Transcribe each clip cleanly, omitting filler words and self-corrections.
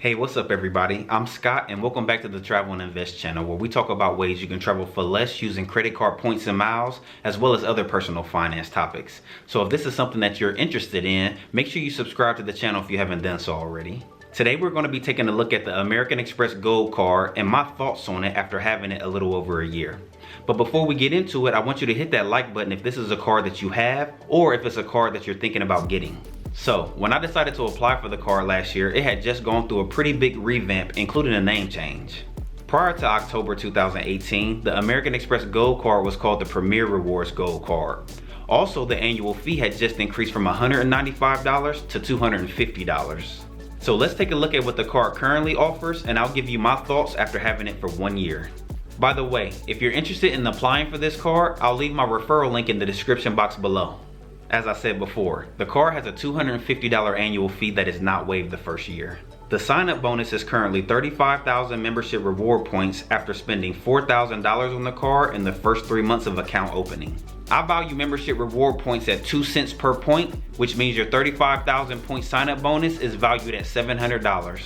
Hey, what's up everybody? I'm Scott and welcome back to the Travel and Invest channel, where we talk about ways you can travel for less using credit card points and miles, as well as other personal finance topics. So if this is something that you're interested in, make sure you subscribe to the channel if you haven't done so already. Today we're going to be taking a look at the American Express Gold Card and my thoughts on it after having it a little over a year. But before we get into it, I want you to hit that like button if this is a card that you have, or if it's a card that you're thinking about getting. So, when I decided to apply for the card last year, it had just gone through a pretty big revamp, including a name change. Prior to October 2018, the American Express Gold Card was called the Premier Rewards Gold Card. Also, the annual fee had just increased from $195 to $250. So let's take a look at what the card currently offers, and I'll give you my thoughts after having it for 1 year. By the way, if you're interested in applying for this card, I'll leave my referral link in the description box below. As I said before, the card has a $250 annual fee that is not waived the first year. The sign-up bonus is currently 35,000 membership reward points after spending $4,000 on the card in the first 3 months of account opening. I value membership reward points at 2 cents per point, which means your 35,000 point sign-up bonus is valued at $700.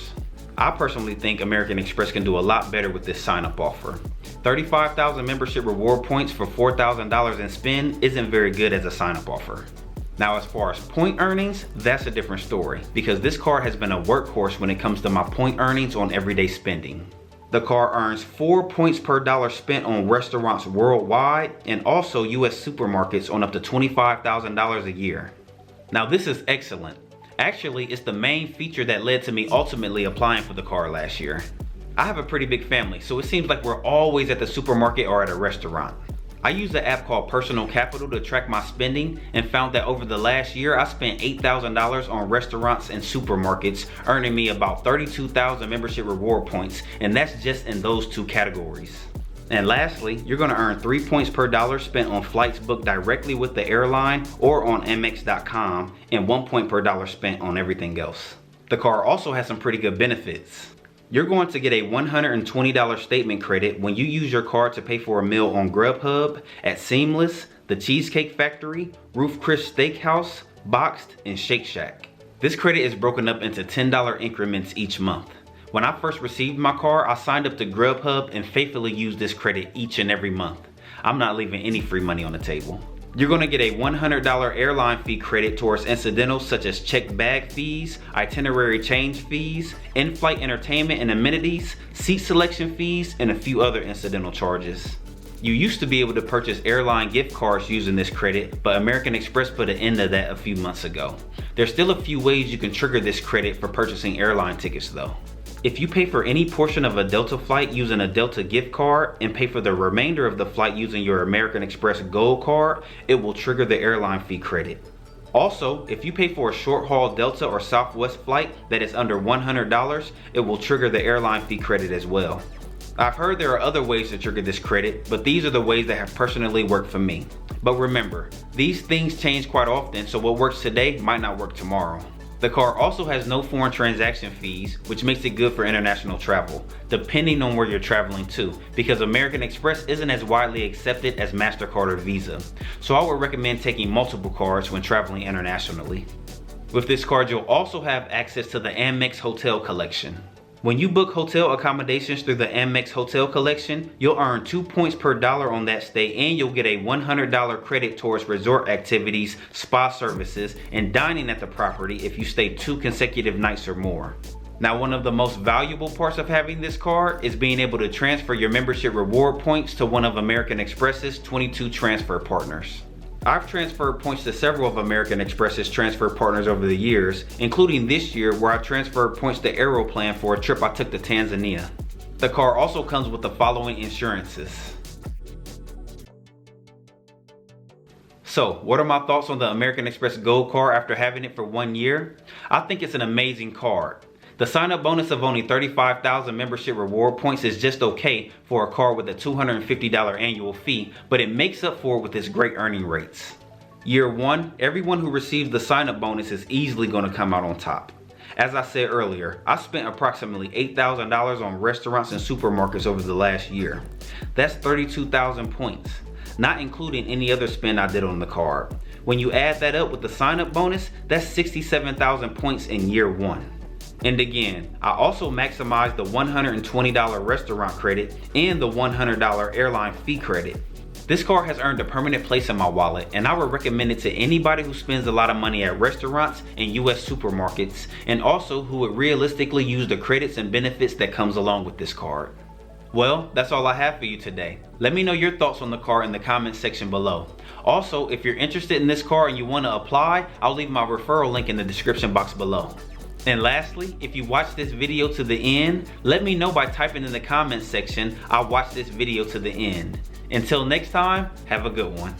I personally think American Express can do a lot better with this sign-up offer. 35,000 membership reward points for $4,000 in spend isn't very good as a sign-up offer. Now, as far as point earnings, that's a different story, because this card has been a workhorse when it comes to my point earnings on everyday spending. The card earns 4 points per dollar spent on restaurants worldwide and also U.S. supermarkets on up to $25,000 a year. Now, this is excellent. Actually, it's the main feature that led to me ultimately applying for the card last year. I have a pretty big family, so it seems like we're always at the supermarket or at a restaurant. I use the app called Personal Capital to track my spending and found that over the last year I spent $8,000 on restaurants and supermarkets, earning me about 32,000 membership reward points, and that's just in those two categories. And lastly, you're going to earn 3 points per dollar spent on flights booked directly with the airline or on Amex.com, and 1 point per dollar spent on everything else. The card also has some pretty good benefits. You're going to get a $120 statement credit when you use your card to pay for a meal on Grubhub, at Seamless, The Cheesecake Factory, Roof Chris Steakhouse, Boxed, and Shake Shack. This credit is broken up into $10 increments each month. When I first received my card, I signed up to Grubhub and faithfully used this credit each and every month. I'm not leaving any free money on the table. You're going to get a $100 airline fee credit towards incidentals such as checked bag fees, itinerary change fees, in-flight entertainment and amenities, seat selection fees, and a few other incidental charges. You used to be able to purchase airline gift cards using this credit, but American Express put an end to that a few months ago. There's still a few ways you can trigger this credit for purchasing airline tickets though. If you pay for any portion of a Delta flight using a Delta gift card and pay for the remainder of the flight using your American Express Gold Card, it will trigger the airline fee credit. Also, if you pay for a short-haul Delta or Southwest flight that is under $100, it will trigger the airline fee credit as well. I've heard there are other ways to trigger this credit, but these are the ways that have personally worked for me. But remember, these things change quite often, so what works today might not work tomorrow. The card also has no foreign transaction fees, which makes it good for international travel, depending on where you're traveling to, because American Express isn't as widely accepted as MasterCard or Visa. So I would recommend taking multiple cards when traveling internationally. With this card, you'll also have access to the Amex Hotel Collection. When you book hotel accommodations through the Amex Hotel Collection, you'll earn 2 points per dollar on that stay, and you'll get a $100 credit towards resort activities, spa services, and dining at the property if you stay 2 consecutive nights or more. Now, one of the most valuable parts of having this card is being able to transfer your membership reward points to one of American Express's 22 transfer partners. I've transferred points to several of American Express's transfer partners over the years, including this year where I transferred points to Aeroplan for a trip I took to Tanzania. The card also comes with the following insurances. So, what are my thoughts on the American Express Gold Card after having it for 1 year? I think it's an amazing card. The sign-up bonus of only 35,000 membership reward points is just okay for a card with a $250 annual fee, but it makes up for it with its great earning rates. Year 1, everyone who receives the sign-up bonus is easily going to come out on top. As I said earlier, I spent approximately $8,000 on restaurants and supermarkets over the last year. That's 32,000 points, not including any other spend I did on the card. When you add that up with the sign-up bonus, that's 67,000 points in year 1. And again, I also maximized the $120 restaurant credit and the $100 airline fee credit. This card has earned a permanent place in my wallet, and I would recommend it to anybody who spends a lot of money at restaurants and U.S. supermarkets, and also who would realistically use the credits and benefits that comes along with this card. Well, that's all I have for you today. Let me know your thoughts on the card in the comments section below. Also, if you're interested in this card and you want to apply, I'll leave my referral link in the description box below. And lastly, if you watched this video to the end, let me know by typing in the comments section, "I watched this video to the end." Until next time, have a good one.